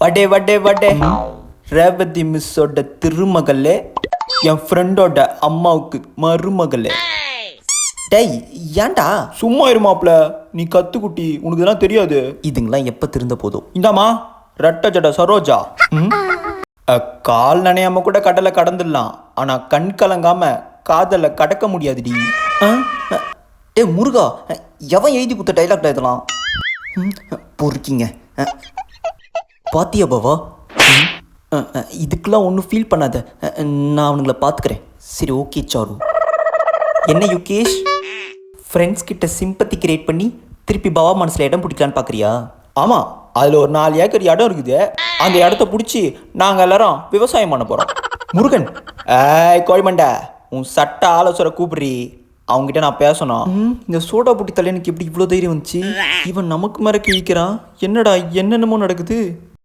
வடே வடே வடே ரேவதி மிஸ்ஸோட திருமகளே, என் ஃப்ரெண்டோட அம்மாவுக்கு மருமகளே. டேய் ஏன்டா சும்மா இருமாப்ல, நீ கத்துக்குட்டி, உனக்கு இதெல்லாம் தெரியாது. இதுங்களாம் எப்போ திருந்த போதும். இந்தாமா ரெட்ட ஜட சரோஜா. கால் நனையாம கூட கடலை கடந்துடலாம், ஆனா கண் கலங்காம காதலை கடக்க முடியாதுடி. டே முருகா, எவன் எழுதி கொடுத்த டைலாக் இதெல்லாம்? பொறுக்கிங்க. பாத்தியா பாவா, இதுக்கெல்லாம் ஒன்றும் ஃபீல் பண்ணாத, நான் அவனுங்களை பார்த்துக்கிறேன். சரி ஓகே சாரு. என்ன யுகேஷ், ஃப்ரெண்ட்ஸ் கிட்ட சிம்பத்தி கிரியேட் பண்ணி திருப்பி பாவா மனசில் இடம் பிடிக்கலான்னு பார்க்குறியா? ஆமாம், அதில் ஒரு 4 ஏக்கர் இடம் இருக்குது. அந்த இடத்த பிடிச்சி நாங்கள் எல்லாரும் விவசாயம் பண்ண போகிறோம். முருகன், கோழிமண்டை, உன் சட்ட ஆலோசனை கூப்பிடுறி, அவங்ககிட்ட நான் பேசணும். இந்த சோடா புட்டி தலையனுக்கு எப்படி இவ்வளோ தைரியம் வந்துச்சு? இவன் நமக்கு மேலே கிழிக்கிறான். என்னடா என்னென்னமோ நடக்குது.